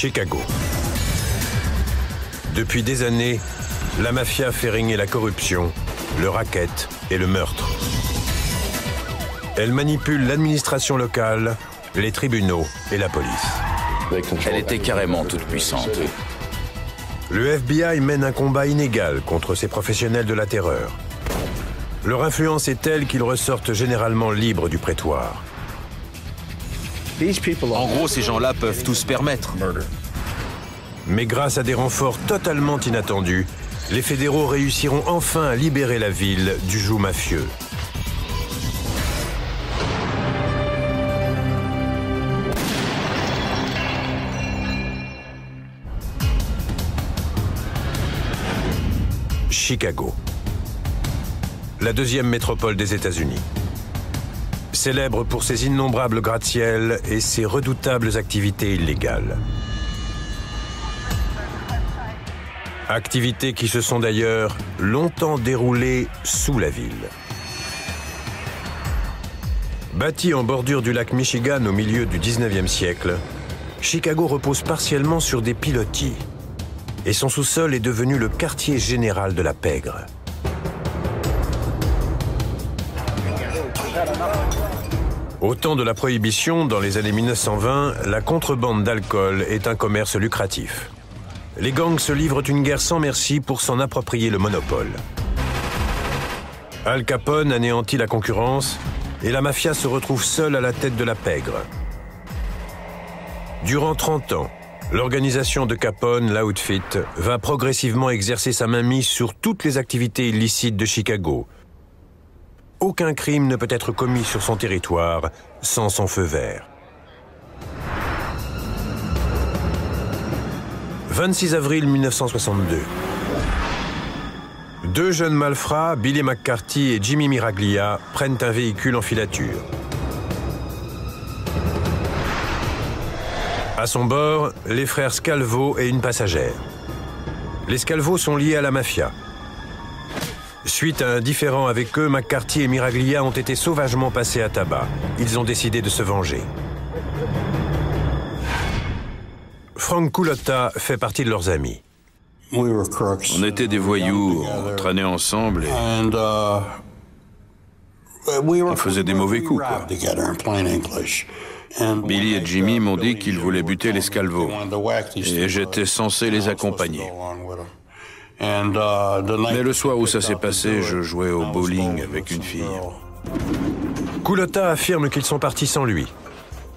Chicago. Depuis des années, la mafia fait régner la corruption, le racket et le meurtre. Elle manipule l'administration locale, les tribunaux et la police. Elle était carrément toute puissante. Le FBI mène un combat inégal contre ces professionnels de la terreur. Leur influence est telle qu'ils ressortent généralement libres du prétoire. En gros, ces gens-là peuvent tout se permettre. Mais grâce à des renforts totalement inattendus, les fédéraux réussiront enfin à libérer la ville du joug mafieux. Chicago, la deuxième métropole des États-Unis. Célèbre pour ses innombrables gratte-ciels et ses redoutables activités illégales. Activités qui se sont d'ailleurs longtemps déroulées sous la ville. Bâtie en bordure du lac Michigan au milieu du 19e siècle, Chicago repose partiellement sur des pilotis. Et son sous-sol est devenu le quartier général de la pègre. Au temps de la Prohibition, dans les années 1920, la contrebande d'alcool est un commerce lucratif. Les gangs se livrent une guerre sans merci pour s'en approprier le monopole. Al Capone anéantit la concurrence et la mafia se retrouve seule à la tête de la pègre. Durant 30 ans, l'organisation de Capone, l'Outfit, va progressivement exercer sa mainmise sur toutes les activités illicites de Chicago. Aucun crime ne peut être commis sur son territoire sans son feu vert. 26 avril 1962. Deux jeunes malfrats, Billy McCarthy et Jimmy Miraglia, prennent un véhicule en filature. À son bord, les frères Scalvo et une passagère. Les Scalvo sont liés à la mafia. Suite à un différend avec eux, McCarthy et Miraglia ont été sauvagement passés à tabac. Ils ont décidé de se venger. Frank Culotta fait partie de leurs amis. On était des voyous, on traînait ensemble et on faisait des mauvais coups, quoi. Billy et Jimmy m'ont dit qu'ils voulaient buter les Scalvo et j'étais censé les accompagner. Mais le soir où ça s'est passé, je jouais au bowling avec une fille. Culotta affirme qu'ils sont partis sans lui.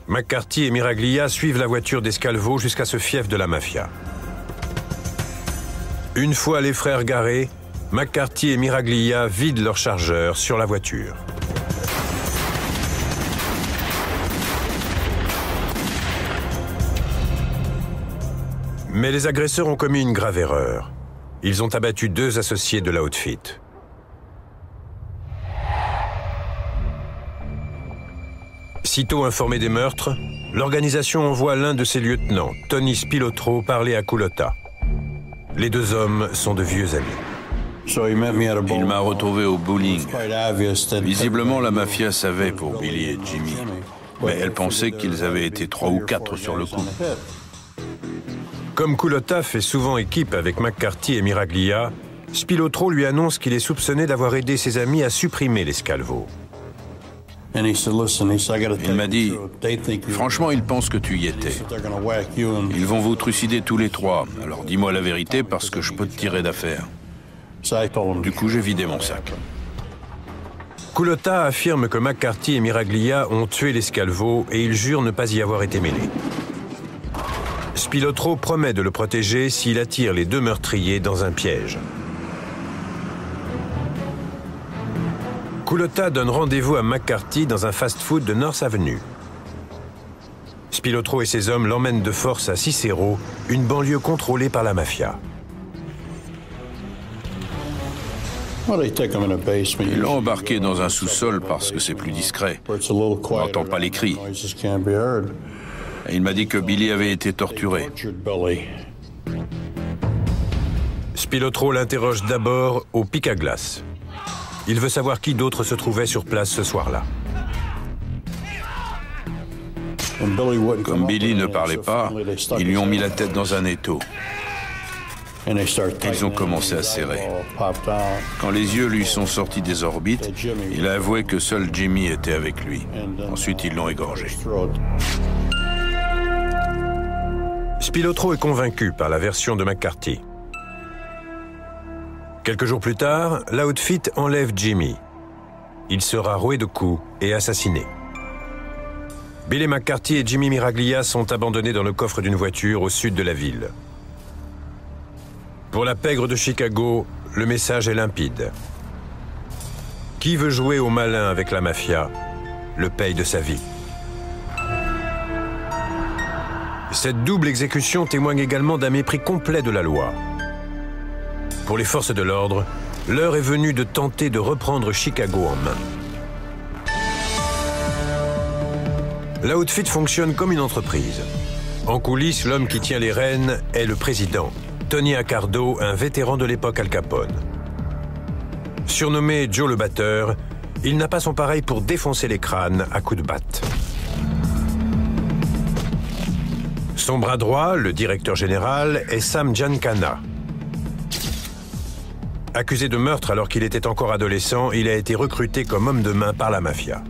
McCarthy et Miraglia suivent la voiture des Scalvo jusqu'à ce fief de la mafia. Une fois les frères garés, McCarthy et Miraglia vident leur chargeur sur la voiture. Mais les agresseurs ont commis une grave erreur. Ils ont abattu deux associés de l'Outfit. Sitôt informé des meurtres, l'organisation envoie l'un de ses lieutenants, Tony Spilotro, parler à Culotta. Les deux hommes sont de vieux amis. Il m'a retrouvé au bowling. Visiblement, la mafia savait pour Billy et Jimmy, mais elle pensait qu'ils avaient été 3 ou 4 sur le coup. Comme Culotta fait souvent équipe avec McCarthy et Miraglia, Spilotro lui annonce qu'il est soupçonné d'avoir aidé ses amis à supprimer les Scalvo. Il m'a dit, franchement, ils pensent que tu y étais. Ils vont vous trucider tous les 3, alors dis-moi la vérité parce que je peux te tirer d'affaire. Du coup, j'ai vidé mon sac. Culotta affirme que McCarthy et Miraglia ont tué les Scalvo et il jure ne pas y avoir été mêlé. Spilotro promet de le protéger s'il attire les deux meurtriers dans un piège. Culotta donne rendez-vous à McCarthy dans un fast-food de North Avenue. Spilotro et ses hommes l'emmènent de force à Cicero, une banlieue contrôlée par la mafia. Ils l'ont embarqué dans un sous-sol parce que c'est plus discret. On n'entend pas les cris. Et il m'a dit que Billy avait été torturé. Spilotro l'interroge d'abord au pic à glace. Il veut savoir qui d'autre se trouvait sur place ce soir-là. Comme Billy ne parlait pas, ils lui ont mis la tête dans un étau. Ils ont commencé à serrer. Quand les yeux lui sont sortis des orbites, il a avoué que seul Jimmy était avec lui. Ensuite, ils l'ont égorgé. Spilotro est convaincu par la version de McCarthy. Quelques jours plus tard, l'Outfit enlève Jimmy. Il sera roué de coups et assassiné. Billy McCarthy et Jimmy Miraglia sont abandonnés dans le coffre d'une voiture au sud de la ville. Pour la pègre de Chicago, le message est limpide. Qui veut jouer au malin avec la mafia le paye de sa vie. Cette double exécution témoigne également d'un mépris complet de la loi. Pour les forces de l'ordre, l'heure est venue de tenter de reprendre Chicago en main. L'Outfit fonctionne comme une entreprise. En coulisses, l'homme qui tient les rênes est le président, Tony Accardo, un vétéran de l'époque Al Capone. Surnommé Joe le batteur, il n'a pas son pareil pour défoncer les crânes à coups de batte. Son bras droit, le directeur général, est Sam Giancana. Accusé de meurtre alors qu'il était encore adolescent, il a été recruté comme homme de main par la mafia.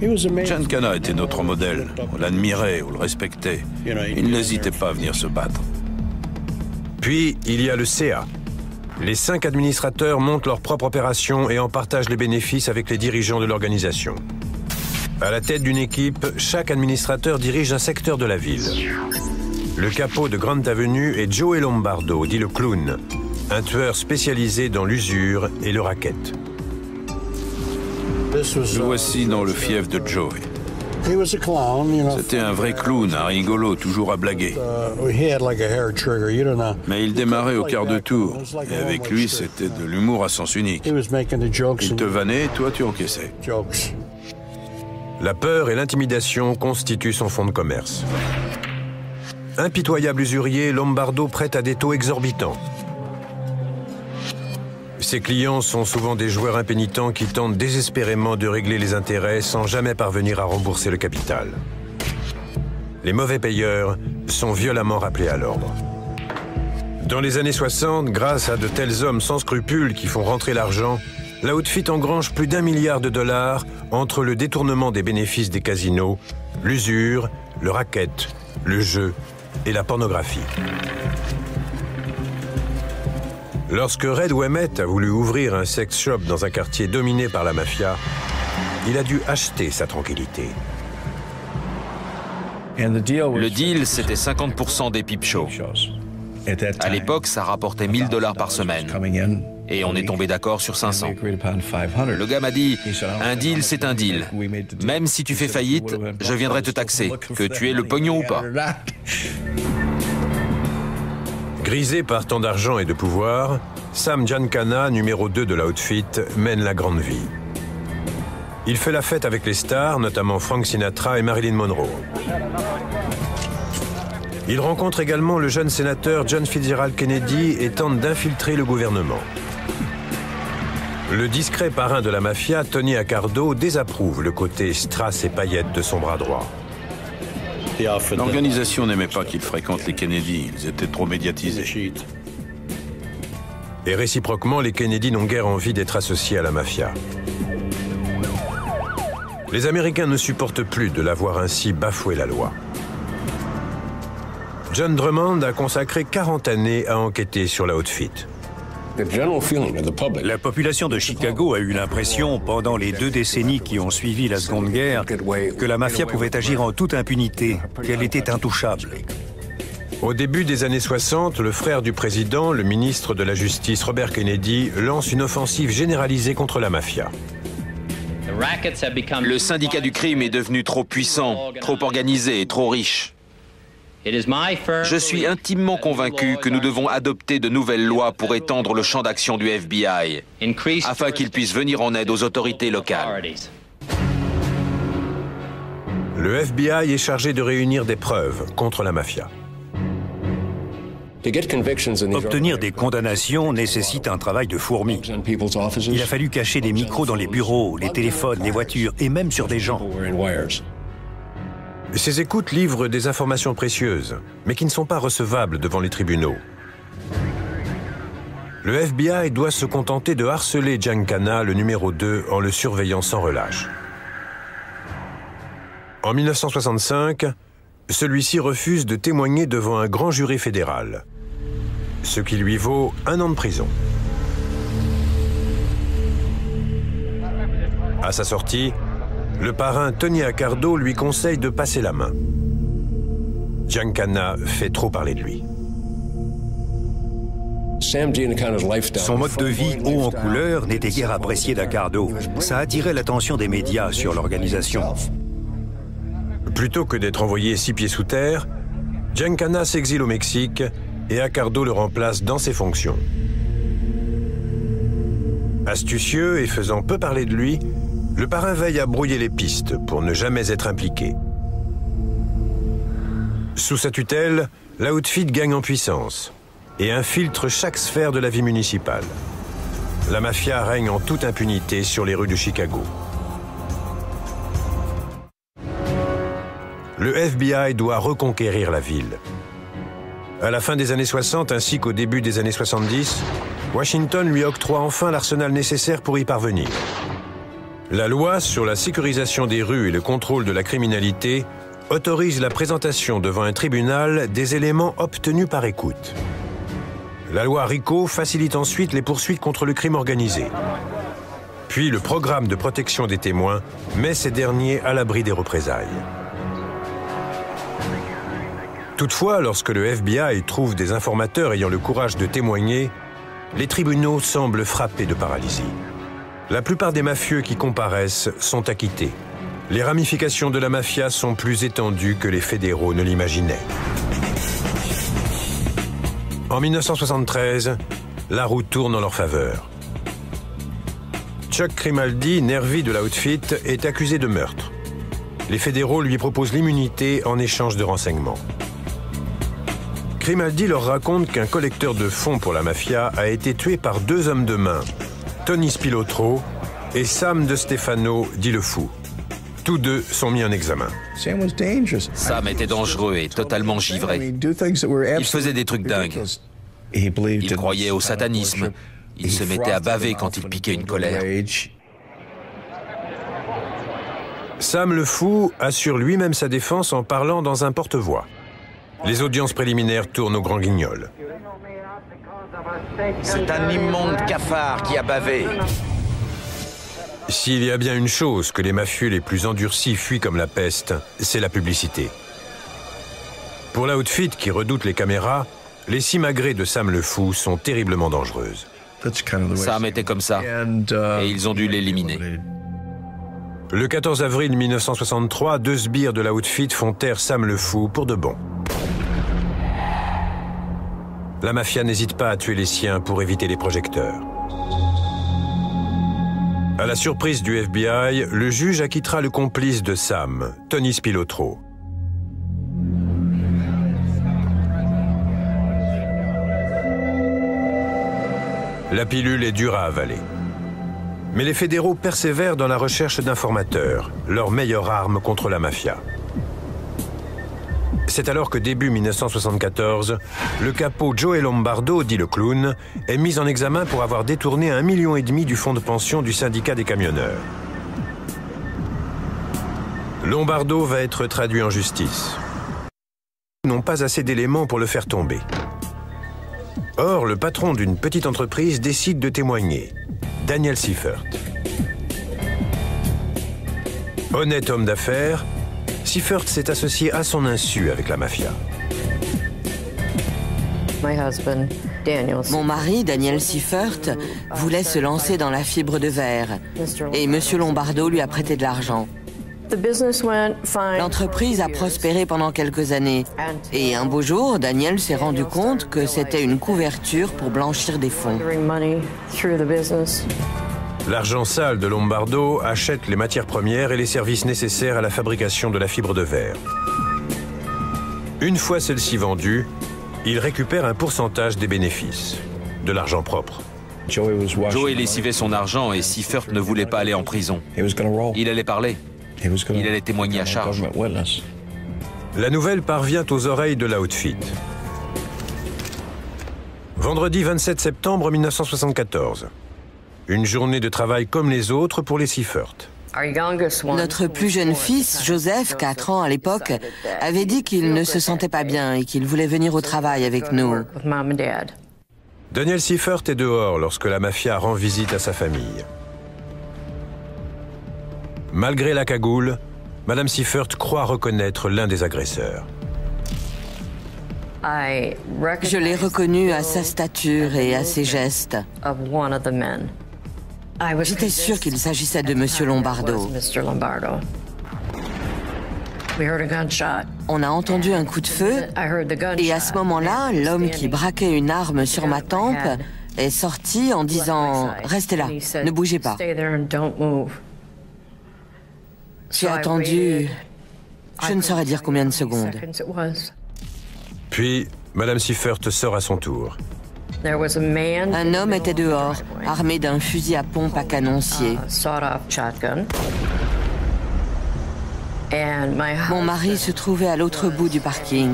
Giancana était notre modèle. On l'admirait, on le respectait. Il n'hésitait pas à venir se battre. Puis, il y a le CA. Les 5 administrateurs montent leur propre opération et en partagent les bénéfices avec les dirigeants de l'organisation. À la tête d'une équipe, chaque administrateur dirige un secteur de la ville. Le capot de Grant Avenue est Joey Lombardo, dit le clown, un tueur spécialisé dans l'usure et le racket. Le voici dans le fief de Joey. C'était un vrai clown, un rigolo, toujours à blaguer. Mais il démarrait au quart de tour. Et avec lui, c'était de l'humour à sens unique. Il te vannait, toi tu encaissais. La peur et l'intimidation constituent son fonds de commerce. Impitoyable usurier, Lombardo prête à des taux exorbitants. Ses clients sont souvent des joueurs impénitents qui tentent désespérément de régler les intérêts sans jamais parvenir à rembourser le capital. Les mauvais payeurs sont violemment rappelés à l'ordre. Dans les années 60, grâce à de tels hommes sans scrupules qui font rentrer l'argent, l'Outfit engrange plus d'1 milliard de dollars entre le détournement des bénéfices des casinos, l'usure, le racket, le jeu et la pornographie. Lorsque Red Ouimet a voulu ouvrir un sex shop dans un quartier dominé par la mafia, il a dû acheter sa tranquillité. Le deal, c'était 50% des peep shows. À l'époque, ça rapportait $1000 par semaine. Et on est tombé d'accord sur 500. Le gars m'a dit, un deal, c'est un deal. Même si tu fais faillite, je viendrai te taxer, que tu aies le pognon ou pas. Grisé par tant d'argent et de pouvoir, Sam Giancana, numéro 2 de l'Outfit, mène la grande vie. Il fait la fête avec les stars, notamment Frank Sinatra et Marilyn Monroe. Il rencontre également le jeune sénateur John Fitzgerald Kennedy et tente d'infiltrer le gouvernement. Le discret parrain de la mafia, Tony Accardo, désapprouve le côté strass et paillettes de son bras droit. L'organisation n'aimait pas qu'il fréquente les Kennedy, ils étaient trop médiatisés. Et réciproquement, les Kennedy n'ont guère envie d'être associés à la mafia. Les Américains ne supportent plus de l'avoir ainsi bafoué la loi. John Drummond a consacré 40 années à enquêter sur l'Outfit. La population de Chicago a eu l'impression, pendant les 2 décennies qui ont suivi la Seconde Guerre, que la mafia pouvait agir en toute impunité, qu'elle était intouchable. Au début des années 60, le frère du président, le ministre de la Justice Robert Kennedy, lance une offensive généralisée contre la mafia. Le syndicat du crime est devenu trop puissant, trop organisé et trop riche. Je suis intimement convaincu que nous devons adopter de nouvelles lois pour étendre le champ d'action du FBI, afin qu'il puisse venir en aide aux autorités locales. Le FBI est chargé de réunir des preuves contre la mafia. Obtenir des condamnations nécessite un travail de fourmi. Il a fallu cacher des micros dans les bureaux, les téléphones, les voitures et même sur des gens. Ces écoutes livrent des informations précieuses, mais qui ne sont pas recevables devant les tribunaux. Le FBI doit se contenter de harceler Giancana, le numéro 2, en le surveillant sans relâche. En 1965, celui-ci refuse de témoigner devant un grand jury fédéral, ce qui lui vaut 1 an de prison. À sa sortie, le parrain Tony Accardo lui conseille de passer la main. Giancana fait trop parler de lui. Son mode de vie haut en couleur n'était guère apprécié d'Accardo. Ça attirait l'attention des médias sur l'organisation. Plutôt que d'être envoyé 6 pieds sous terre, Giancana s'exile au Mexique et Accardo le remplace dans ses fonctions. Astucieux et faisant peu parler de lui, le parrain veille à brouiller les pistes pour ne jamais être impliqué. Sous sa tutelle, l'outfit gagne en puissance et infiltre chaque sphère de la vie municipale. La mafia règne en toute impunité sur les rues de Chicago. Le FBI doit reconquérir la ville. À la fin des années 60 ainsi qu'au début des années 70, Washington lui octroie enfin l'arsenal nécessaire pour y parvenir. La loi sur la sécurisation des rues et le contrôle de la criminalité autorise la présentation devant un tribunal des éléments obtenus par écoute. La loi RICO facilite ensuite les poursuites contre le crime organisé. Puis le programme de protection des témoins met ces derniers à l'abri des représailles. Toutefois, lorsque le FBI trouve des informateurs ayant le courage de témoigner, les tribunaux semblent frappés de paralysie. La plupart des mafieux qui comparaissent sont acquittés. Les ramifications de la mafia sont plus étendues que les fédéraux ne l'imaginaient. En 1973, la roue tourne en leur faveur. Chuck Grimaldi, nervi de l'outfit, est accusé de meurtre. Les fédéraux lui proposent l'immunité en échange de renseignements. Grimaldi leur raconte qu'un collecteur de fonds pour la mafia a été tué par 2 hommes de main, Tony Spilotro et Sam De Stefano, dit le fou. Tous 2 sont mis en examen. Sam était dangereux et totalement givré. Il faisait des trucs dingues. Il croyait au satanisme. Il se mettait à baver quand il piquait une colère. Sam le fou assure lui-même sa défense en parlant dans un porte-voix. Les audiences préliminaires tournent au grand guignol. C'est un immonde cafard qui a bavé. S'il y a bien une chose que les mafieux les plus endurcis fuient comme la peste, c'est la publicité. Pour l'outfit qui redoute les caméras, les simagrées de Sam le fou sont terriblement dangereuses. Sam était comme ça, et ils ont dû l'éliminer. Le 14 avril 1963, 2 sbires de l'outfit font taire Sam le fou pour de bon. La mafia n'hésite pas à tuer les siens pour éviter les projecteurs. À la surprise du FBI, le juge acquittera le complice de Sam, Tony Spilotro. La pilule est dure à avaler. Mais les fédéraux persévèrent dans la recherche d'informateurs, leur meilleure arme contre la mafia. C'est alors que début 1974, le capot Joey Lombardo, dit le clown, est mis en examen pour avoir détourné 1,5 million du fonds de pension du syndicat des camionneurs. Lombardo va être traduit en justice. Ils n'ont pas assez d'éléments pour le faire tomber. Or, le patron d'une petite entreprise décide de témoigner, Daniel Seifert. Honnête homme d'affaires, Seifert s'est associé à son insu avec la mafia. Mon mari, Daniel Seifert, voulait se lancer dans la fibre de verre et M. Lombardo lui a prêté de l'argent. L'entreprise a prospéré pendant quelques années et un beau jour, Daniel s'est rendu compte que c'était une couverture pour blanchir des fonds. L'argent sale de Lombardo achète les matières premières et les services nécessaires à la fabrication de la fibre de verre. Une fois celle-ci vendue, il récupère un pourcentage des bénéfices, de l'argent propre. Joey lessivait son argent et Seifert ne voulait pas aller en prison. Il allait parler. Il allait témoigner à charge. La nouvelle parvient aux oreilles de l'Outfit. Vendredi 27 septembre 1974. Une journée de travail comme les autres pour les Seifert. Notre plus jeune fils, Joseph, 4 ans à l'époque, avait dit qu'il ne se sentait pas bien et qu'il voulait venir au travail avec nous. Daniel Seifert est dehors lorsque la mafia rend visite à sa famille. Malgré la cagoule, Madame Seifert croit reconnaître l'un des agresseurs. Je l'ai reconnu à sa stature et à ses gestes. J'étais sûre qu'il s'agissait de Monsieur Lombardo. On a entendu un coup de feu et à ce moment-là, l'homme qui braquait une arme sur ma tempe est sorti en disant « Restez là, ne bougez pas ». J'ai attendu, je ne saurais dire combien de secondes. Puis, Madame Seifert sort à son tour. Un homme était dehors, armé d'un fusil à pompe à canoncier. Mon mari se trouvait à l'autre bout du parking.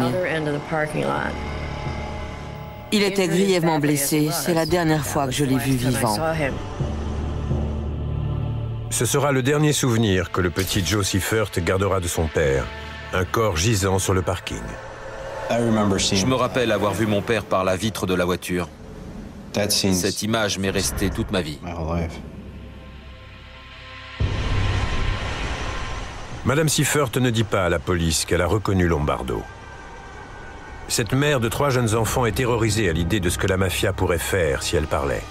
Il était grièvement blessé. C'est la dernière fois que je l'ai vu vivant. Ce sera le dernier souvenir que le petit Joe Seifert gardera de son père. Un corps gisant sur le parking. Je me rappelle avoir vu mon père par la vitre de la voiture. Cette image m'est restée toute ma vie. Madame Seifert ne dit pas à la police qu'elle a reconnu Lombardo. Cette mère de 3 jeunes enfants est terrorisée à l'idée de ce que la mafia pourrait faire si elle parlait.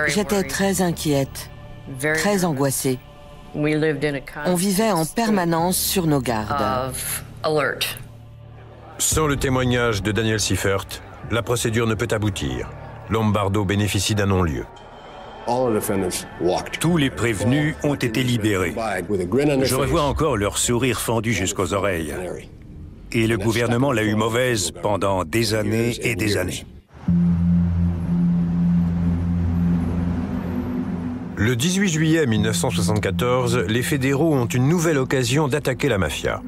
J'étais très inquiète, très angoissée. On vivait en permanence sur nos gardes. Sans le témoignage de Daniel Seifert, la procédure ne peut aboutir. Lombardo bénéficie d'un non-lieu. Tous les prévenus ont été libérés. Je revois encore leur sourire fendu jusqu'aux oreilles. Et le gouvernement l'a eu mauvaise pendant des années et des années. Le 18 juillet 1974, les fédéraux ont une nouvelle occasion d'attaquer la mafia.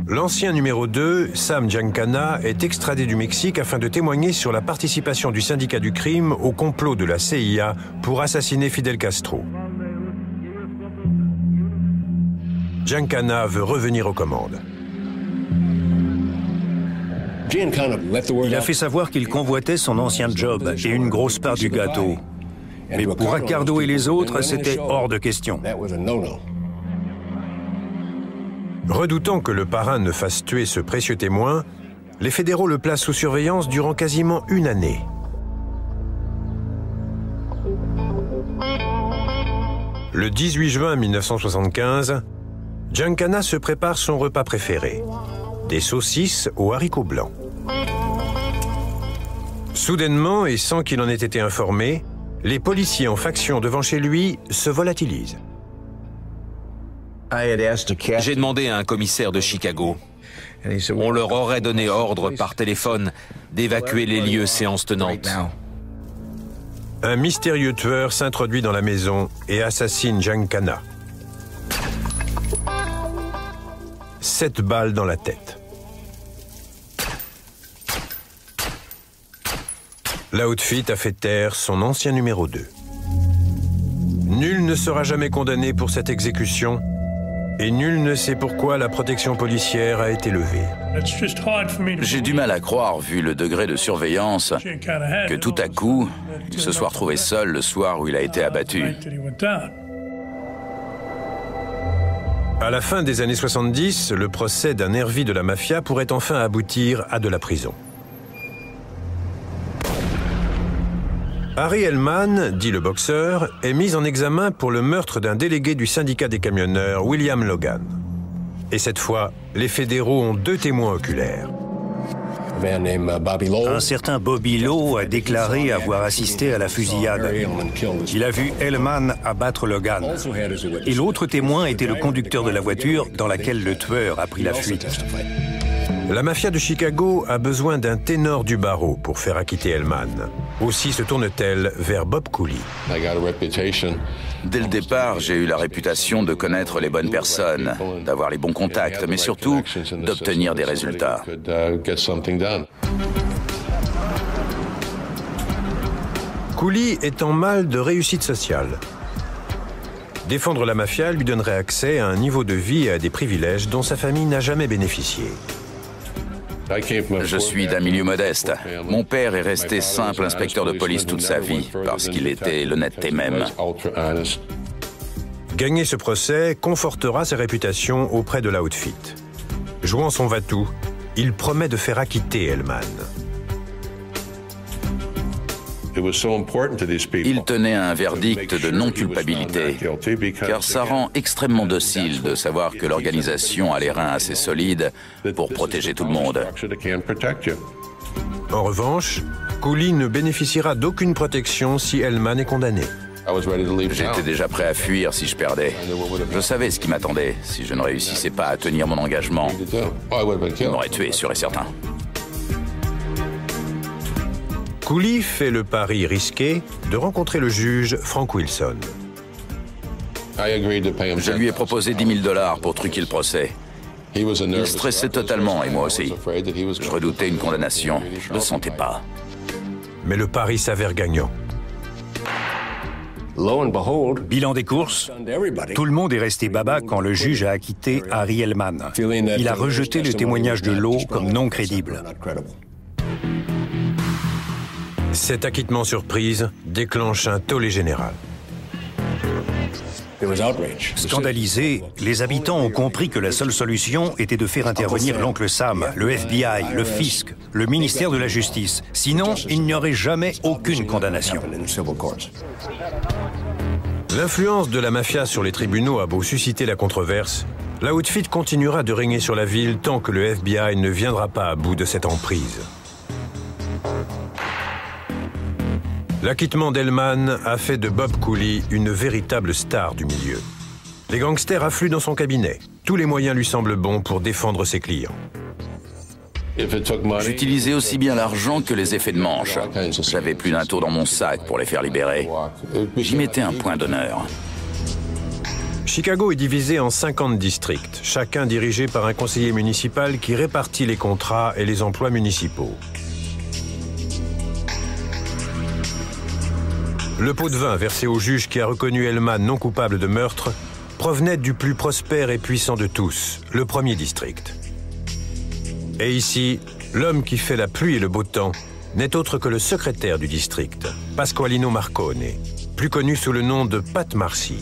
L'ancien numéro 2, Sam Giancana, est extradé du Mexique afin de témoigner sur la participation du syndicat du crime au complot de la CIA pour assassiner Fidel Castro. Giancana veut revenir aux commandes. Il a fait savoir qu'il convoitait son ancien job et une grosse part du gâteau. Mais pour Accardo et les autres, c'était hors de question. Redoutant que le parrain ne fasse tuer ce précieux témoin, les fédéraux le placent sous surveillance durant quasiment une année. Le 18 juin 1975, Giancana se prépare son repas préféré, des saucisses aux haricots blancs. Soudainement, et sans qu'il en ait été informé, les policiers en faction devant chez lui se volatilisent. J'ai demandé à un commissaire de Chicago. On leur aurait donné ordre par téléphone d'évacuer les lieux séance tenante. Un mystérieux tueur s'introduit dans la maison et assassine Giancana. 7 balles dans la tête. L'Outfit a fait taire son ancien numéro 2. Nul ne sera jamais condamné pour cette exécution et nul ne sait pourquoi la protection policière a été levée. J'ai du mal à croire, vu le degré de surveillance, que tout à coup, il se soit retrouvé seul le soir où il a été abattu. À la fin des années 70, le procès d'un nervi de la mafia pourrait enfin aboutir à de la prison. Harry Hellman, dit le boxeur, est mis en examen pour le meurtre d'un délégué du syndicat des camionneurs, William Logan. Et cette fois, les fédéraux ont 2 témoins oculaires. Un certain Bobby Lowe a déclaré avoir assisté à la fusillade. Il a vu Hellman abattre Logan. Et l'autre témoin était le conducteur de la voiture dans laquelle le tueur a pris la fuite. La mafia de Chicago a besoin d'un ténor du barreau pour faire acquitter Hellman. Aussi se tourne-t-elle vers Bob Cooley. Dès le départ, j'ai eu la réputation de connaître les bonnes personnes, d'avoir les bons contacts, mais surtout d'obtenir des résultats. Cooley est en mal de réussite sociale. Défendre la mafia lui donnerait accès à un niveau de vie et à des privilèges dont sa famille n'a jamais bénéficié. Je suis d'un milieu modeste. Mon père est resté simple inspecteur de police toute sa vie, parce qu'il était l'honnêteté même. Gagner ce procès confortera sa réputation auprès de l'Outfit. Jouant son va-tout, il promet de faire acquitter Hellman. Il tenait à un verdict de non-culpabilité, car ça rend extrêmement docile de savoir que l'organisation a les reins assez solides pour protéger tout le monde. En revanche, Cooley ne bénéficiera d'aucune protection si Hellman est condamné. J'étais déjà prêt à fuir si je perdais. Je savais ce qui m'attendait. Si je ne réussissais pas à tenir mon engagement, il m'aurait tué, sûr et certain. Cooley fait le pari risqué de rencontrer le juge Frank Wilson. Je lui ai proposé 10 000 $ pour truquer le procès. Il stressait totalement, et moi aussi. Je redoutais une condamnation. Je ne le sentais pas. Mais le pari s'avère gagnant. Bilan des courses, tout le monde est resté baba quand le juge a acquitté Harry Hellman. Il a rejeté le témoignage de Lowe comme non crédible. Cet acquittement surprise déclenche un tollé général. Scandalisés, les habitants ont compris que la seule solution était de faire intervenir l'oncle Sam, le FBI, le fisc, le ministère de la Justice. Sinon, il n'y aurait jamais aucune condamnation. L'influence de la mafia sur les tribunaux a beau susciter la controverse, l'Outfit continuera de régner sur la ville tant que le FBI ne viendra pas à bout de cette emprise. L'acquittement d'Hellman a fait de Bob Cooley une véritable star du milieu. Les gangsters affluent dans son cabinet. Tous les moyens lui semblent bons pour défendre ses clients. J'utilisais aussi bien l'argent que les effets de manche. J'avais plus d'un tour dans mon sac pour les faire libérer. J'y mettais un point d'honneur. Chicago est divisé en 50 districts, chacun dirigé par un conseiller municipal qui répartit les contrats et les emplois municipaux. Le pot de vin versé au juge qui a reconnu Hellman non coupable de meurtre provenait du plus prospère et puissant de tous, le 1er district. Et ici, l'homme qui fait la pluie et le beau temps n'est autre que le secrétaire du district, Pasqualino Marcone, plus connu sous le nom de Pat Marcy.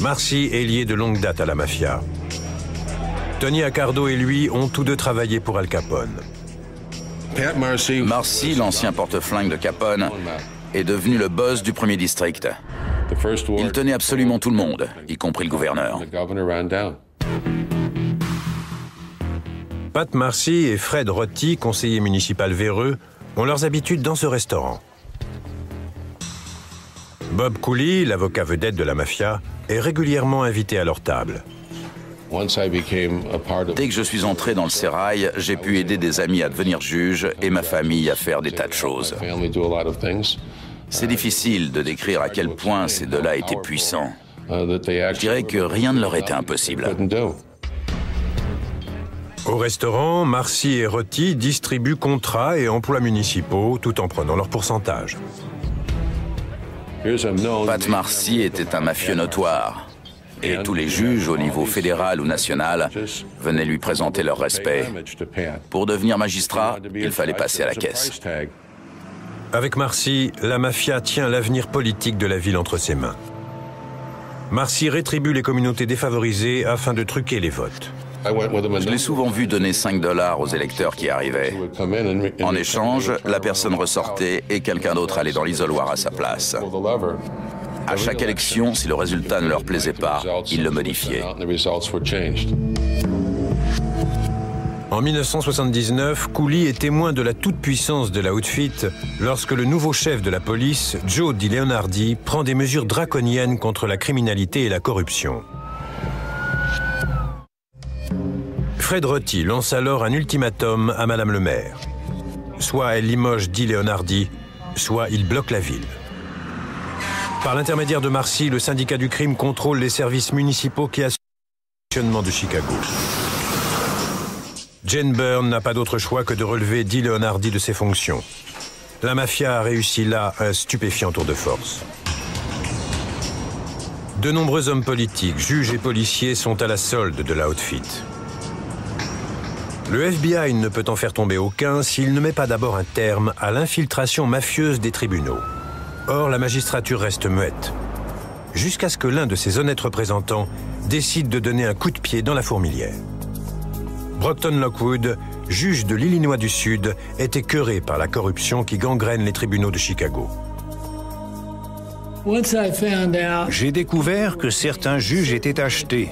Marcy est lié de longue date à la mafia. Tony Accardo et lui ont tous deux travaillé pour Al Capone. Marcy, l'ancien porte-flingue de Capone, est devenu le boss du 1er district. Il tenait absolument tout le monde, y compris le gouverneur. Pat Marcy et Fred Rotti, conseiller municipal véreux, ont leurs habitudes dans ce restaurant. Bob Cooley, l'avocat vedette de la mafia, est régulièrement invité à leur table. Dès que je suis entré dans le sérail, j'ai pu aider des amis à devenir juge et ma famille à faire des tas de choses. C'est difficile de décrire à quel point ces deux-là étaient puissants. Je dirais que rien ne leur était impossible. Au restaurant, Marcy et Rotti distribuent contrats et emplois municipaux tout en prenant leur pourcentage. Pat Marcy était un mafieux notoire. Et tous les juges au niveau fédéral ou national venaient lui présenter leur respect. Pour devenir magistrat, il fallait passer à la caisse. Avec Marcy, la mafia tient l'avenir politique de la ville entre ses mains. Marcy rétribue les communautés défavorisées afin de truquer les votes. Je l'ai souvent vu donner 5 $ aux électeurs qui arrivaient. En échange, la personne ressortait et quelqu'un d'autre allait dans l'isoloir à sa place. À chaque élection, si le résultat ne leur plaisait pas, ils le modifiaient. En 1979, Cooley est témoin de la toute-puissance de l'Outfit lorsque le nouveau chef de la police, Joe DiLeonardi, prend des mesures draconiennes contre la criminalité et la corruption. Fred Rotti lance alors un ultimatum à Madame le maire. Soit elle limoge DiLeonardi, soit il bloque la ville. Par l'intermédiaire de Marcy, le syndicat du crime contrôle les services municipaux qui assurent le fonctionnement de Chicago. Jane Byrne n'a pas d'autre choix que de relever Dee Leonardi de ses fonctions. La mafia a réussi là un stupéfiant tour de force. De nombreux hommes politiques, juges et policiers sont à la solde de l'outfit. Le FBI ne peut en faire tomber aucun s'il ne met pas d'abord un terme à l'infiltration mafieuse des tribunaux. Or, la magistrature reste muette, jusqu'à ce que l'un de ses honnêtes représentants décide de donner un coup de pied dans la fourmilière. Brockton Lockwood, juge de l'Illinois du Sud, est écœuré par la corruption qui gangrène les tribunaux de Chicago. J'ai découvert que certains juges étaient achetés.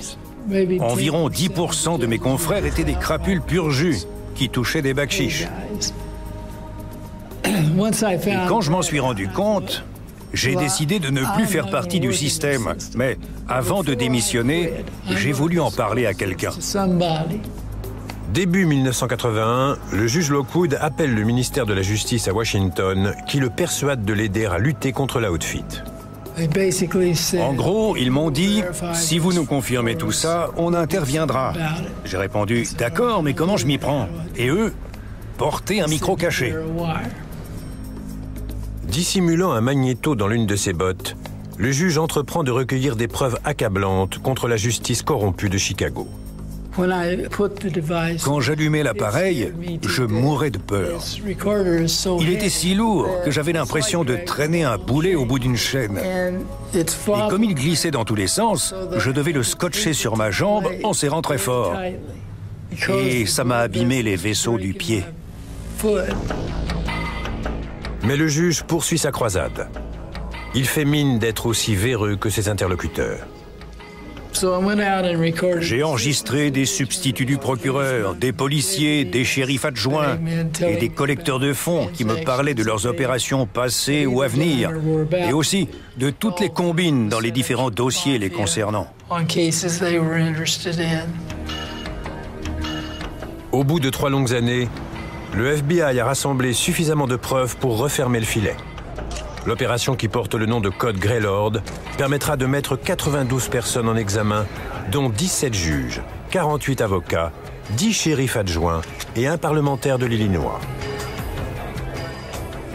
Environ 10% de mes confrères étaient des crapules pur jus qui touchaient des bakchiches. Et quand je m'en suis rendu compte, j'ai décidé de ne plus faire partie du système. Mais avant de démissionner, j'ai voulu en parler à quelqu'un. Début 1981, le juge Lockwood appelle le ministère de la Justice à Washington qui le persuade de l'aider à lutter contre l'outfit. En gros, ils m'ont dit « Si vous nous confirmez tout ça, on interviendra. » J'ai répondu « D'accord, mais comment je m'y prends ?» Et eux, porter un micro caché. Dissimulant un magnéto dans l'une de ses bottes, le juge entreprend de recueillir des preuves accablantes contre la justice corrompue de Chicago. Quand j'allumais l'appareil, je mourais de peur. Il était si lourd que j'avais l'impression de traîner un boulet au bout d'une chaîne. Et comme il glissait dans tous les sens, je devais le scotcher sur ma jambe en serrant très fort. Et ça m'a abîmé les vaisseaux du pied. Mais le juge poursuit sa croisade. Il fait mine d'être aussi véreux que ses interlocuteurs. J'ai enregistré des substituts du procureur, des policiers, des shérifs adjoints et des collecteurs de fonds qui me parlaient de leurs opérations passées ou à venir, et aussi de toutes les combines dans les différents dossiers les concernant. Au bout de 3 longues années, le FBI a rassemblé suffisamment de preuves pour refermer le filet. L'opération qui porte le nom de Code Greylord permettra de mettre 92 personnes en examen, dont 17 juges, 48 avocats, 10 shérifs adjoints et un parlementaire de l'Illinois.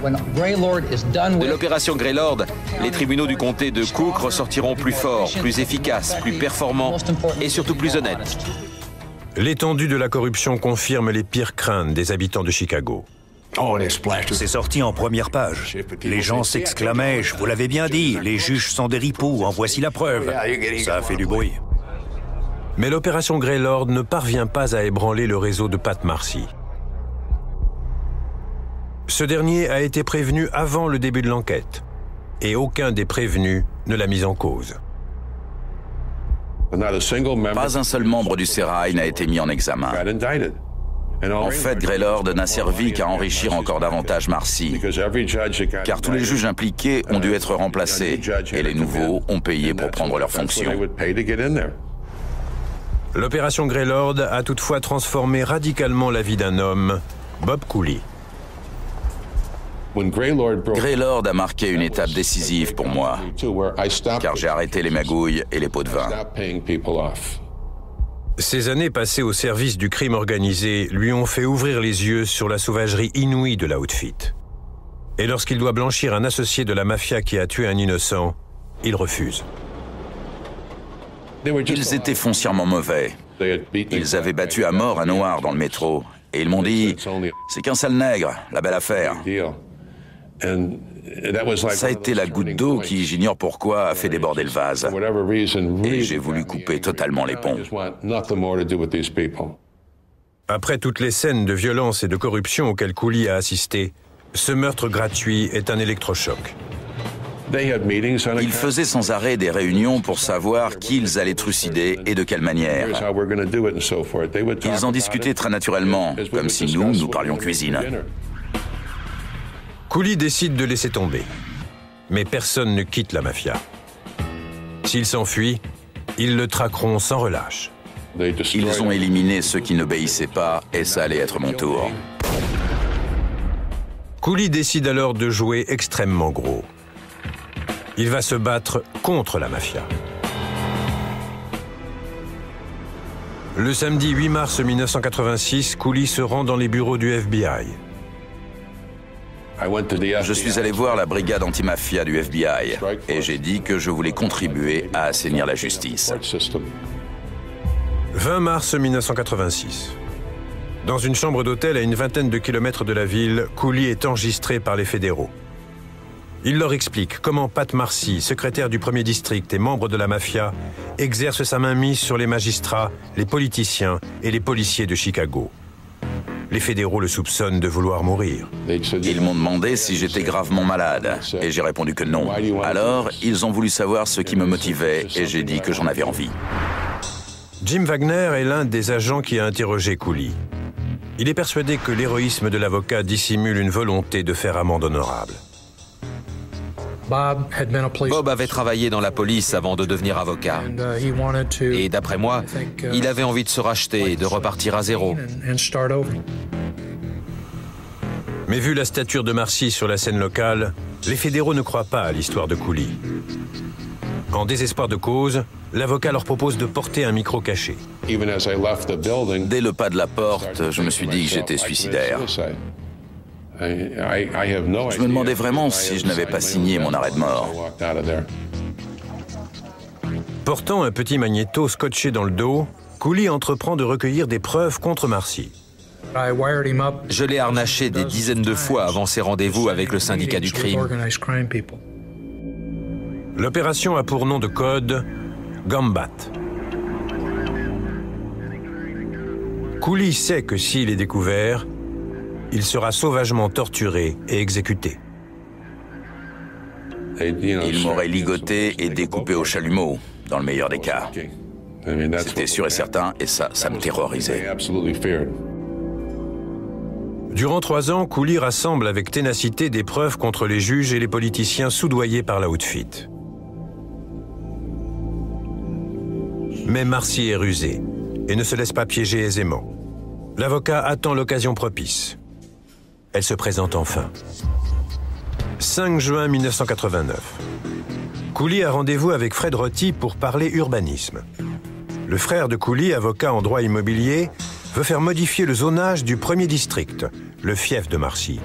De l'opération Greylord, les tribunaux du comté de Cook ressortiront plus forts, plus efficaces, plus performants et surtout plus honnêtes. L'étendue de la corruption confirme les pires craintes des habitants de Chicago. C'est sorti en première page. Les gens s'exclamaient « Je vous l'avais bien dit, les juges sont des ripoux, en voici la preuve ». Ça a fait du bruit. Mais l'opération Greylord ne parvient pas à ébranler le réseau de Pat Marcy. Ce dernier a été prévenu avant le début de l'enquête, et aucun des prévenus ne l'a mis en cause. Pas un seul membre du sérail n'a été mis en examen. En fait, Greylord n'a servi qu'à enrichir encore davantage Marcy, car tous les juges impliqués ont dû être remplacés, et les nouveaux ont payé pour prendre leurs fonctions. L'opération Greylord a toutefois transformé radicalement la vie d'un homme, Bob Cooley. Greylord a marqué une étape décisive pour moi, car j'ai arrêté les magouilles et les pots de vin. Ces années passées au service du crime organisé lui ont fait ouvrir les yeux sur la sauvagerie inouïe de l'outfit. Et lorsqu'il doit blanchir un associé de la mafia qui a tué un innocent, il refuse. Ils étaient foncièrement mauvais. Ils avaient battu à mort un noir dans le métro. Et ils m'ont dit « C'est qu'un sale nègre, la belle affaire ». Ça a été la goutte d'eau qui, j'ignore pourquoi, a fait déborder le vase. Et j'ai voulu couper totalement les ponts. Après toutes les scènes de violence et de corruption auxquelles Cooley a assisté, ce meurtre gratuit est un électrochoc. Ils faisaient sans arrêt des réunions pour savoir qui ils allaient trucider et de quelle manière. Ils en discutaient très naturellement, comme si nous parlions cuisine. Cooley décide de laisser tomber. Mais personne ne quitte la mafia. S'il s'enfuit, ils le traqueront sans relâche. Ils ont éliminé ceux qui n'obéissaient pas et ça allait être mon tour. Cooley décide alors de jouer extrêmement gros. Il va se battre contre la mafia. Le samedi 8 mars 1986, Cooley se rend dans les bureaux du FBI. Je suis allé voir la brigade antimafia du FBI et j'ai dit que je voulais contribuer à assainir la justice. 20 mars 1986. Dans une chambre d'hôtel à une vingtaine de kilomètres de la ville, Cooley est enregistré par les fédéraux. Il leur explique comment Pat Marcy, secrétaire du 1er district et membre de la mafia, exerce sa mainmise sur les magistrats, les politiciens et les policiers de Chicago. Les fédéraux le soupçonnent de vouloir mourir. Ils m'ont demandé si j'étais gravement malade et j'ai répondu que non. Alors, ils ont voulu savoir ce qui me motivait et j'ai dit que j'en avais envie. Jim Wagner est l'un des agents qui a interrogé Cooley. Il est persuadé que l'héroïsme de l'avocat dissimule une volonté de faire amende honorable. Bob avait travaillé dans la police avant de devenir avocat. Et d'après moi, il avait envie de se racheter et de repartir à zéro. Mais vu la stature de Marcy sur la scène locale, les fédéraux ne croient pas à l'histoire de Cooley. En désespoir de cause, l'avocat leur propose de porter un micro caché. Dès le pas de la porte, je me suis dit que j'étais suicidaire. Je me demandais vraiment si je n'avais pas signé mon arrêt de mort. Portant un petit magnéto scotché dans le dos, Cooley entreprend de recueillir des preuves contre Marcy. Je l'ai harnaché des dizaines de fois avant ses rendez-vous avec le syndicat du crime. L'opération a pour nom de code Gambat. Cooley sait que s'il est découvert, il sera sauvagement torturé et exécuté. Il m'aurait ligoté et découpé au chalumeau, dans le meilleur des cas. C'était sûr et certain, et ça me terrorisait. Durant 3 ans, Cooley rassemble avec ténacité des preuves contre les juges et les politiciens soudoyés par la Outfit. Mais Marcy est rusé et ne se laisse pas piéger aisément. L'avocat attend l'occasion propice. Elle se présente enfin. 5 juin 1989. Cooley a rendez-vous avec Fred Rotti pour parler urbanisme. Le frère de Cooley, avocat en droit immobilier, veut faire modifier le zonage du 1er district, le fief de Marcy.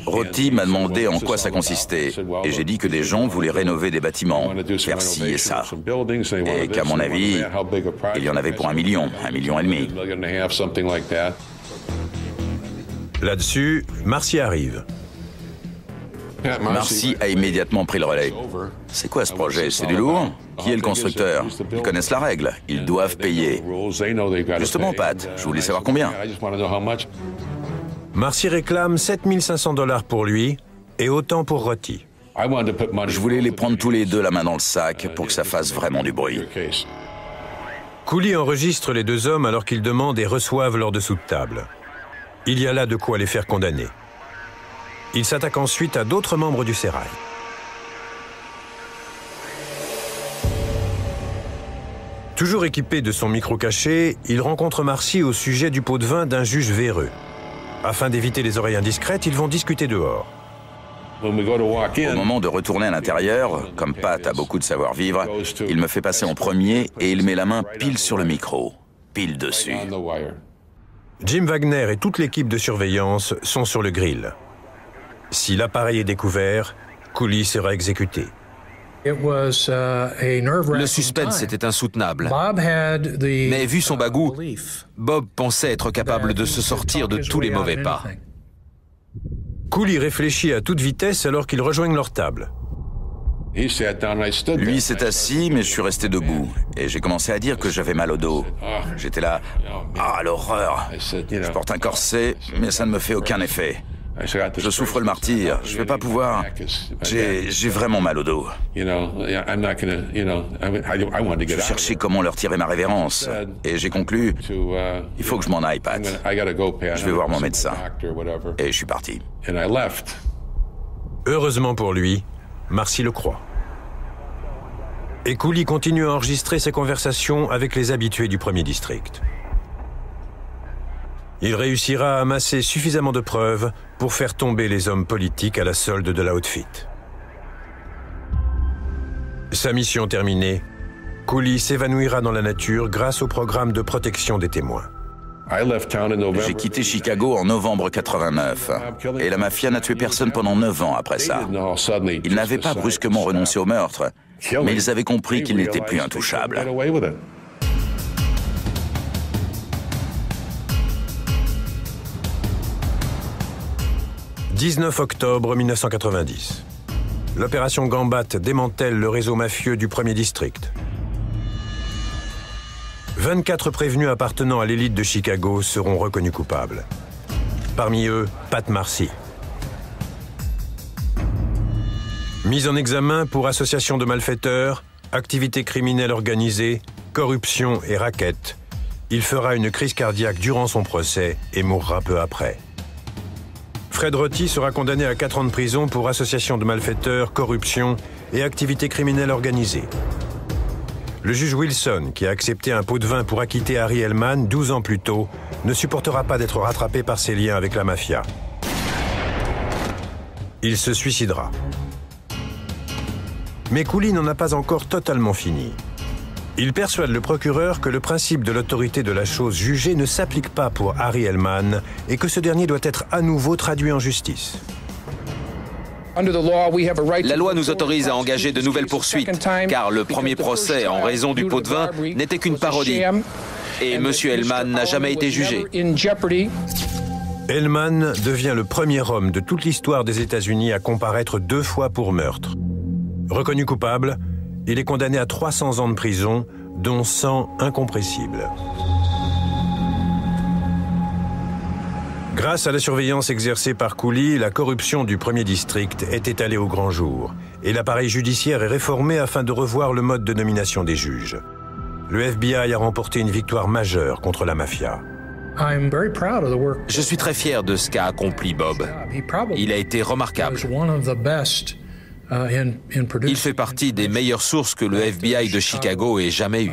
Rotti m'a demandé en quoi ça consistait, et j'ai dit que des gens voulaient rénover des bâtiments, faire ci et ça, et qu'à mon avis, il y en avait pour 1 million, 1,5 million. Là-dessus, Marcy arrive. Marcy a immédiatement pris le relais. C'est quoi ce projet? C'est du lourd? Qui est le constructeur? Ils connaissent la règle. Ils doivent payer. Justement, Pat, je voulais savoir combien. Marcy réclame $7 500 pour lui et autant pour Rotti. Je voulais les prendre tous les deux la main dans le sac pour que ça fasse vraiment du bruit. Cooley enregistre les 2 hommes alors qu'ils demandent et reçoivent leur dessous de table. Il y a là de quoi les faire condamner. Il s'attaque ensuite à d'autres membres du sérail. Toujours équipé de son micro caché, il rencontre Marcy au sujet du pot de vin d'un juge véreux. Afin d'éviter les oreilles indiscrètes, ils vont discuter dehors. Au moment de retourner à l'intérieur, comme Pat a beaucoup de savoir-vivre, il me fait passer en premier et il met la main pile sur le micro, pile dessus. Jim Wagner et toute l'équipe de surveillance sont sur le grill. Si l'appareil est découvert, Cooley sera exécuté. Le suspense était insoutenable. Mais vu son bagou, Bob pensait être capable de se sortir de tous les mauvais pas. Cooley réfléchit à toute vitesse alors qu'ils rejoignent leur table. Lui s'est assis, mais je suis resté debout. Et j'ai commencé à dire que j'avais mal au dos. J'étais là, l'horreur. Je porte un corset, mais ça ne me fait aucun effet. Je souffre le martyre, je ne vais pas pouvoir. J'ai vraiment mal au dos. Je cherchais comment leur tirer ma révérence. Et j'ai conclu, il faut que je m'en aille, Pat. Je vais voir mon médecin. Et je suis parti. Heureusement pour lui, Marcy le croit. Et Cooley continue à enregistrer ses conversations avec les habitués du 1er district. Il réussira à amasser suffisamment de preuves pour faire tomber les hommes politiques à la solde de la Outfit. Sa mission terminée, Cooley s'évanouira dans la nature grâce au programme de protection des témoins. J'ai quitté Chicago en novembre 89 et la mafia n'a tué personne pendant 9 ans après ça. Ils n'avaient pas brusquement renoncé au meurtre, mais ils avaient compris qu'ils n'étaient plus intouchables. « 19 octobre 1990. L'opération Gambat démantèle le réseau mafieux du 1er district. 24 prévenus appartenant à l'élite de Chicago seront reconnus coupables. Parmi eux, Pat Marcy. Mis en examen pour association de malfaiteurs, activité criminelle organisée, corruption et racket, il fera une crise cardiaque durant son procès et mourra peu après. Fred Rotti sera condamné à 4 ans de prison pour association de malfaiteurs, corruption et activité criminelle organisée. Le juge Wilson, qui a accepté un pot de vin pour acquitter Harry Hellman 12 ans plus tôt, ne supportera pas d'être rattrapé par ses liens avec la mafia. Il se suicidera. Mais Cooley n'en a pas encore totalement fini. Il persuade le procureur que le principe de l'autorité de la chose jugée ne s'applique pas pour Harry Hellman et que ce dernier doit être à nouveau traduit en justice. La loi nous autorise à engager de nouvelles poursuites, car le premier procès en raison du pot de vin n'était qu'une parodie. Et M. Hellman n'a jamais été jugé. Hellman devient le premier homme de toute l'histoire des États-Unis à comparaître 2 fois pour meurtre. Reconnu coupable, il est condamné à 300 ans de prison, dont 100 incompressibles. Grâce à la surveillance exercée par Cooley, la corruption du 1er district est étalée au grand jour et l'appareil judiciaire est réformé afin de revoir le mode de nomination des juges. Le FBI a remporté une victoire majeure contre la mafia. Je suis très fier de ce qu'a accompli Bob. Il a été remarquable. Il fait partie des meilleures sources que le FBI de Chicago ait jamais eues.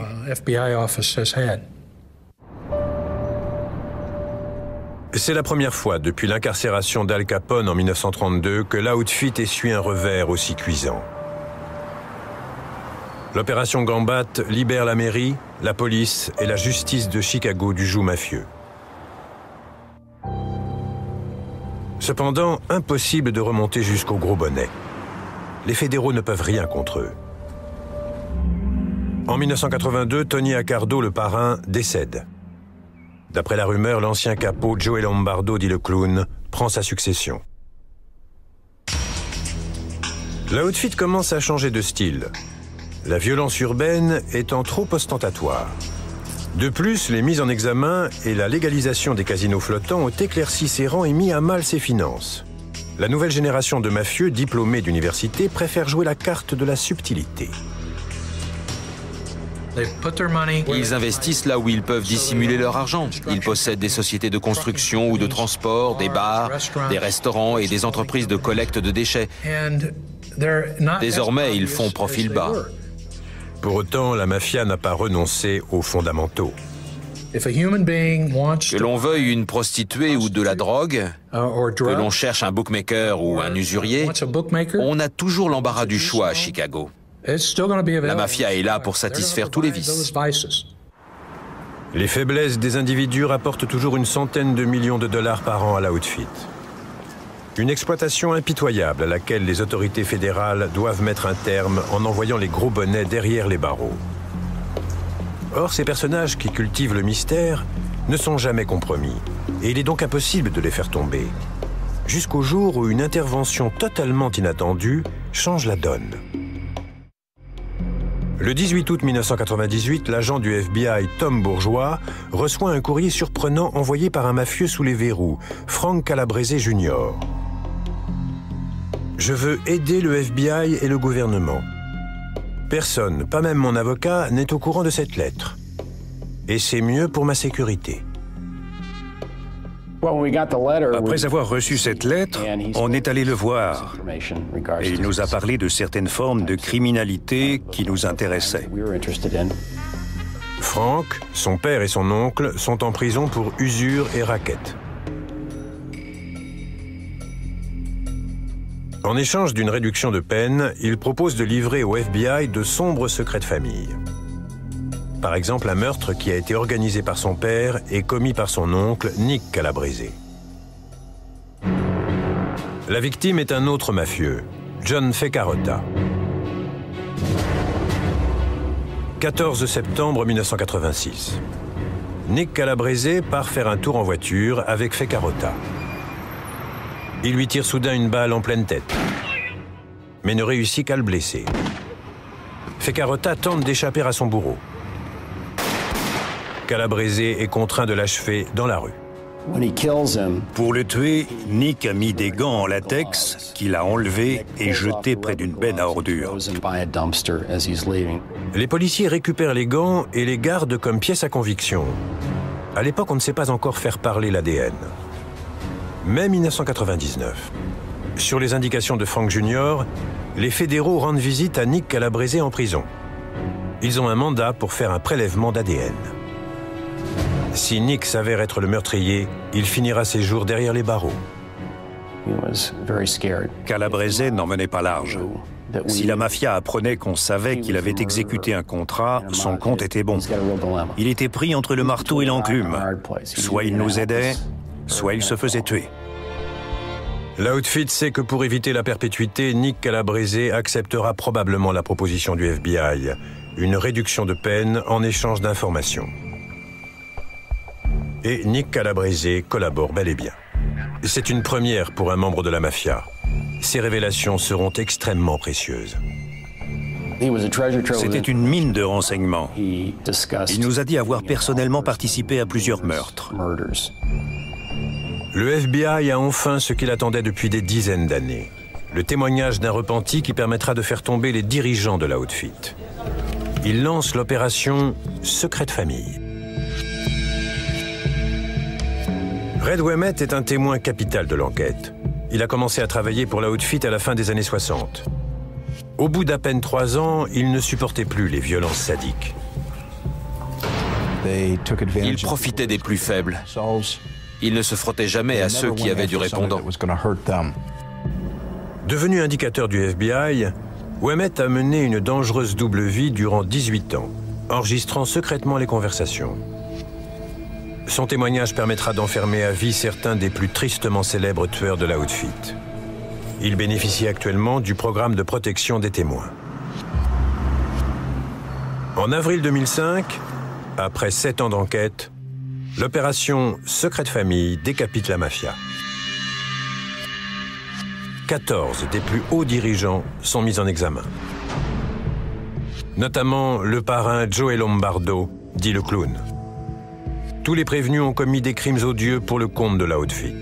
C'est la première fois depuis l'incarcération d'Al Capone en 1932 que l'outfit essuie un revers aussi cuisant. L'opération Gambat libère la mairie, la police et la justice de Chicago du joug mafieux. Cependant, impossible de remonter jusqu'au gros bonnet. Les fédéraux ne peuvent rien contre eux. En 1982, Tony Accardo, le parrain, décède. D'après la rumeur, l'ancien capot Joey Lombardo, dit le clown, prend sa succession. L'outfit commence à changer de style, la violence urbaine étant trop ostentatoire. De plus, les mises en examen et la légalisation des casinos flottants ont éclairci ses rangs et mis à mal ses finances. La nouvelle génération de mafieux diplômés d'université préfère jouer la carte de la subtilité. Ils investissent là où ils peuvent dissimuler leur argent. Ils possèdent des sociétés de construction ou de transport, des bars, des restaurants et des entreprises de collecte de déchets. Désormais, ils font profil bas. Pour autant, la mafia n'a pas renoncé aux fondamentaux. Que l'on veuille une prostituée ou de la drogue, que l'on cherche un bookmaker ou un usurier, on a toujours l'embarras du choix à Chicago. La mafia est là pour satisfaire tous les vices. Les faiblesses des individus rapportent toujours une centaine de millions de dollars par an à l'outfit. Une exploitation impitoyable à laquelle les autorités fédérales doivent mettre un terme en envoyant les gros bonnets derrière les barreaux. Or, ces personnages qui cultivent le mystère ne sont jamais compromis, et il est donc impossible de les faire tomber, jusqu'au jour où une intervention totalement inattendue change la donne. Le 18 août 1998, l'agent du FBI Tom Bourgeois reçoit un courrier surprenant envoyé par un mafieux sous les verrous, Frank Calabrese Jr. « Je veux aider le FBI et le gouvernement. Personne, pas même mon avocat, n'est au courant de cette lettre. Et c'est mieux pour ma sécurité. » Après avoir reçu cette lettre, on est allé le voir et il nous a parlé de certaines formes de criminalité qui nous intéressaient. Frank, son père et son oncle sont en prison pour usure et racket. En échange d'une réduction de peine, il propose de livrer au FBI de sombres secrets de famille. Par exemple, un meurtre qui a été organisé par son père et commis par son oncle, Nick Calabrese. La victime est un autre mafieux, John Feccarotta. 14 septembre 1986. Nick Calabrese part faire un tour en voiture avec Feccarotta. Il lui tire soudain une balle en pleine tête, mais ne réussit qu'à le blesser. Feccarotta tente d'échapper à son bourreau. Calabrese est contraint de l'achever dans la rue. Pour le tuer, Nick a mis des gants en latex qu'il a enlevés et jetés près d'une benne à ordures. Les policiers récupèrent les gants et les gardent comme pièce à conviction. À l'époque, on ne sait pas encore faire parler l'ADN. Mai 1999. Sur les indications de Frank Jr., les fédéraux rendent visite à Nick Calabrese en prison. Ils ont un mandat pour faire un prélèvement d'ADN. Si Nick s'avère être le meurtrier, il finira ses jours derrière les barreaux. Calabrese n'en menait pas large. Si la mafia apprenait qu'on savait qu'il avait exécuté un contrat, son compte était bon. Il était pris entre le marteau et l'enclume. Soit il nous aidait, soit il se faisait tuer. L'Outfit sait que pour éviter la perpétuité, Nick Calabrese acceptera probablement la proposition du FBI, une réduction de peine en échange d'informations. Et Nick Calabrese collabore bel et bien. C'est une première pour un membre de la mafia. Ces révélations seront extrêmement précieuses. C'était une mine de renseignements. Il nous a dit avoir personnellement participé à plusieurs meurtres. Le FBI a enfin ce qu'il attendait depuis des dizaines d'années. Le témoignage d'un repenti qui permettra de faire tomber les dirigeants de l'Outfit. Il lance l'opération Secret de famille. Red Ouimet est un témoin capital de l'enquête. Il a commencé à travailler pour l'Outfit à la fin des années 60. Au bout d'à peine 3 ans, il ne supportait plus les violences sadiques. Ils profitaient des plus faibles. Ils ne se frottaient jamais à ceux qui avaient du répondant. Devenu indicateur du FBI, Ouimet a mené une dangereuse double vie durant 18 ans, enregistrant secrètement les conversations. Son témoignage permettra d'enfermer à vie certains des plus tristement célèbres tueurs de l'Outfit. Il bénéficie actuellement du programme de protection des témoins. En avril 2005, après 7 ans d'enquête, l'opération Secret de famille décapite la mafia. 14 des plus hauts dirigeants sont mis en examen. Notamment le parrain Joey Lombardo, dit le clown. Tous les prévenus ont commis des crimes odieux pour le compte de l'Outfit.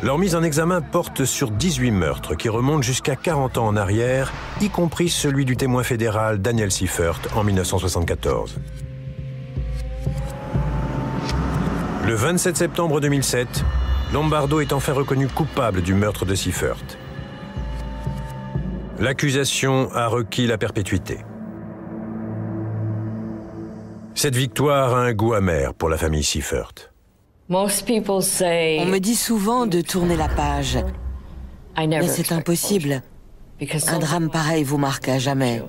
Leur mise en examen porte sur 18 meurtres qui remontent jusqu'à 40 ans en arrière, y compris celui du témoin fédéral Daniel Seifert en 1974. Le 27 septembre 2007, Lombardo est enfin reconnu coupable du meurtre de Seifert. L'accusation a requis la perpétuité. Cette victoire a un goût amer pour la famille Seifert. On me dit souvent de tourner la page, mais c'est impossible. Un drame pareil vous marque à jamais.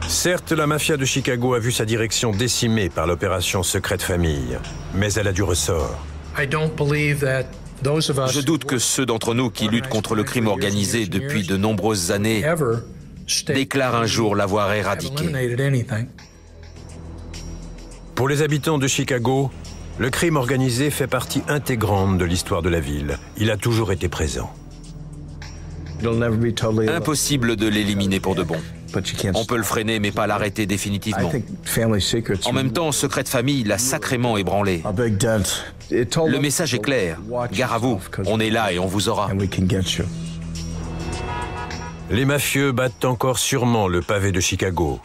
Certes, la mafia de Chicago a vu sa direction décimée par l'opération Secret de famille, mais elle a du ressort. Je doute que ceux d'entre nous qui luttent contre le crime organisé depuis de nombreuses années déclarent un jour l'avoir éradiqué. Pour les habitants de Chicago, le crime organisé fait partie intégrante de l'histoire de la ville. Il a toujours été présent. Impossible de l'éliminer pour de bon. On peut le freiner, mais pas l'arrêter définitivement. En même temps, Secret de famille l'a sacrément ébranlé. Le message est clair. Gare à vous, on est là et on vous aura. Les mafieux battent encore sûrement le pavé de Chicago,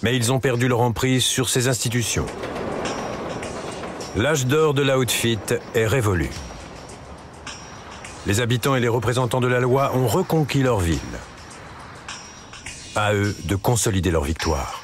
mais ils ont perdu leur emprise sur ces institutions. L'âge d'or de l'Outfit est révolu. Les habitants et les représentants de la loi ont reconquis leur ville. À eux de consolider leur victoire.